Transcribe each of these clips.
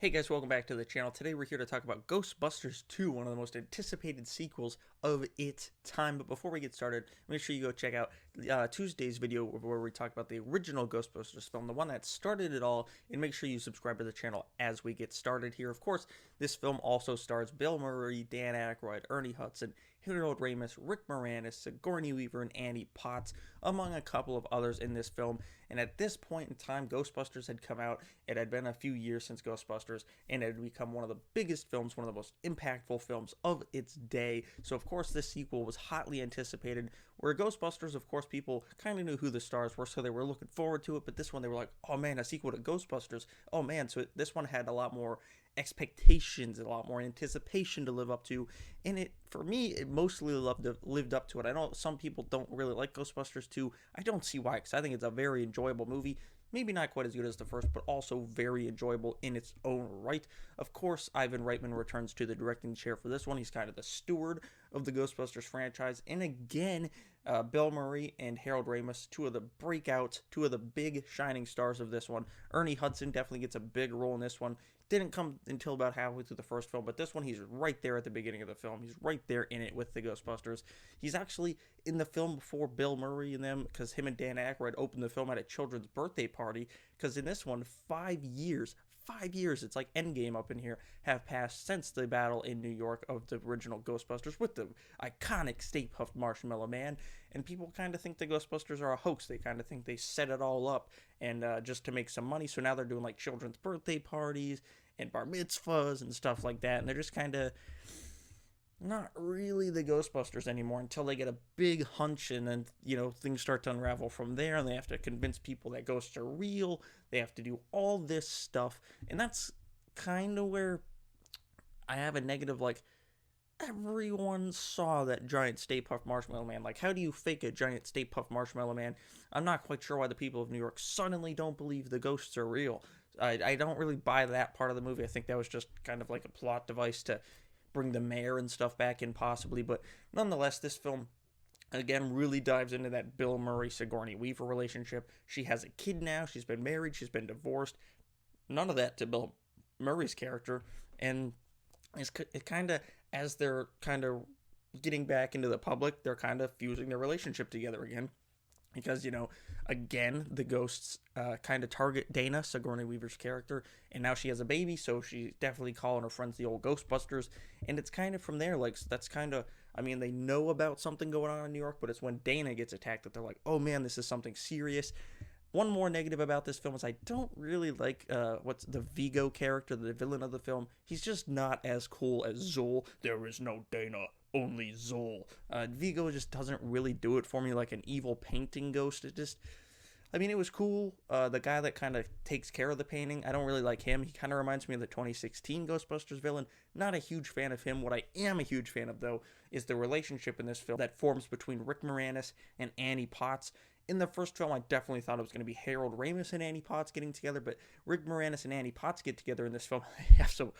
Hey guys, welcome back to the channel. Today we're here to talk about Ghostbusters 2, one of the most anticipated sequels of its time. But before we get started, make sure you go check out Tuesday's video where we talk about the original Ghostbusters film, the one that started it all, and make sure you subscribe to the channel as we get started here. Of course, this film also stars Bill Murray, Dan Aykroyd, Ernie Hudson, Harold Ramis, Rick Moranis, Sigourney Weaver, and Annie Potts, among a couple of others in this film. And at this point in time, Ghostbusters had come out. It had been a few years since Ghostbusters, and it had become one of the biggest films, one of the most impactful films of its day. So, of course, this sequel was hotly anticipated. Where Ghostbusters, of course, people kind of knew who the stars were, so they were looking forward to it. But this one, they were like, oh man, a sequel to Ghostbusters. Oh man, so this one had a lot more expectations, a lot more anticipation to live up to, and it, for me, it mostly lived up to it. I know some people don't really like Ghostbusters 2. I don't see why, because I think it's a very enjoyable movie. Maybe not quite as good as the first, but also very enjoyable in its own right. Of course, Ivan Reitman returns to the directing chair for this one. He's kind of the steward of the Ghostbusters franchise. And again, Bill Murray and Harold Ramis, two of the breakouts, two of the big shining stars of this one. Ernie Hudson definitely gets a big role in this one. Didn't come until about halfway through the first film, but this one, he's right there at the beginning of the film. He's right there in it with the Ghostbusters. He's actually in the film before Bill Murray and them, because him and Dan Aykroyd opened the film at a children's birthday party, because in this one, 5 years, it's like Endgame up in here, have passed since the battle in New York of the original Ghostbusters with the iconic Stay Puft Marshmallow Man, and people kind of think the Ghostbusters are a hoax. They kind of think they set it all up and just to make some money, so now they're doing like children's birthday parties and bar mitzvahs and stuff like that, and they're just kind of not really the Ghostbusters anymore until they get a big hunch, and then, you know, things start to unravel from there, and they have to convince people that ghosts are real. They have to do all this stuff, and that's kind of where I have a negative, like, everyone saw that giant Stay Puft Marshmallow Man. Like, how do you fake a giant Stay Puft Marshmallow Man? I'm not quite sure why the people of New York suddenly don't believe the ghosts are real. I don't really buy that part of the movie. I think that was just kind of like a plot device to bring the mayor and stuff back in, possibly. But nonetheless, this film, again, really dives into that Bill Murray-Sigourney Weaver relationship. She has a kid now. She's been married. She's been divorced. None of that to Bill Murray's character. And it kind of, as they're kind of getting back into the public, they're kind of fusing their relationship together again. Because, you know, again, the ghosts kind of target Dana, Sigourney Weaver's character, and now she has a baby, so she's definitely calling her friends the old Ghostbusters, and it's kind of from there, like, that's kind of, I mean, they know about something going on in New York, but it's when Dana gets attacked that they're like, oh man, this is something serious. One more negative about this film is I don't really like what's the Vigo character, the villain of the film. He's just not as cool as Zool. There is no Dana, only Zool. Vigo just doesn't really do it for me like an evil painting ghost. It just, I mean, it was cool. The guy that kind of takes care of the painting, I don't really like him. He kind of reminds me of the 2016 Ghostbusters villain. Not a huge fan of him. What I am a huge fan of, though, is the relationship in this film that forms between Rick Moranis and Annie Potts. In the first film, I definitely thought it was going to be Harold Ramis and Annie Potts getting together, but Rick Moranis and Annie Potts get together in this film. They have some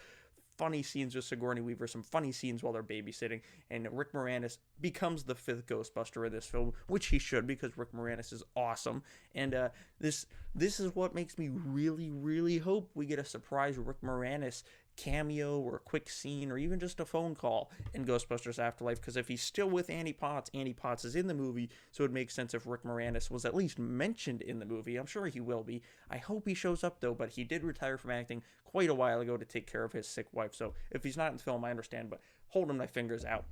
funny scenes with Sigourney Weaver, some funny scenes while they're babysitting, and Rick Moranis becomes the fifth Ghostbuster in this film, which he should, because Rick Moranis is awesome. And this is what makes me really hope we get a surprise Rick Moranis cameo or a quick scene or even just a phone call in Ghostbusters Afterlife, because if he's still with Annie Potts is in the movie, so it makes sense if Rick Moranis was at least mentioned in the movie. I'm sure he will be. I hope he shows up, though, but he did retire from acting quite a while ago to take care of his sick wife, so if he's not in the film, I understand, but holding my fingers out.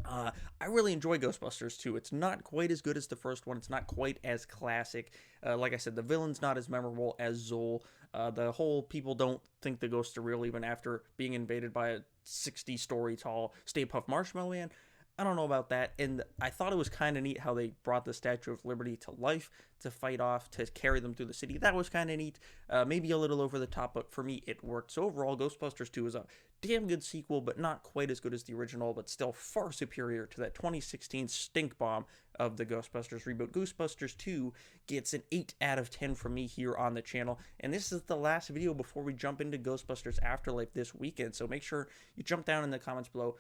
I really enjoy Ghostbusters 2. It's not quite as good as the first one. It's not quite as classic. Like I said, the villain's not as memorable as Zool. The whole people don't think the ghosts are real even after being invaded by a 60-story tall Stay Puft Marshmallow Man. I don't know about that, and I thought it was kind of neat how they brought the Statue of Liberty to life to fight off, to carry them through the city. That was kind of neat, maybe a little over the top, but for me, it worked. So overall, Ghostbusters 2 is a damn good sequel, but not quite as good as the original, but still far superior to that 2016 stink bomb of the Ghostbusters reboot. Ghostbusters 2 gets an 8 out of 10 from me here on the channel, and this is the last video before we jump into Ghostbusters Afterlife this weekend, so make sure you jump down in the comments below.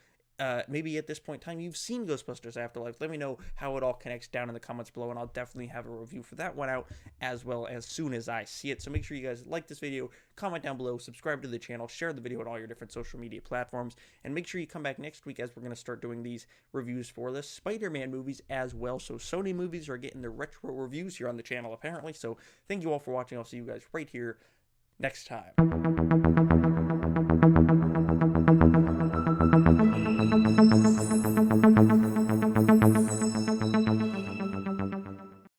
maybe at this point in time you've seen Ghostbusters Afterlife. Let me know how it all connects down in the comments below, and I'll definitely have a review for that one out as well as soon as I see it. So make sure you guys like this video, comment down below, subscribe to the channel, share the video on all your different social media platforms, and make sure you come back next week as we're going to start doing these reviews for the Spider-Man movies as well. So Sony movies are getting the retro reviews here on the channel apparently. So thank you all for watching. I'll see you guys right here next time.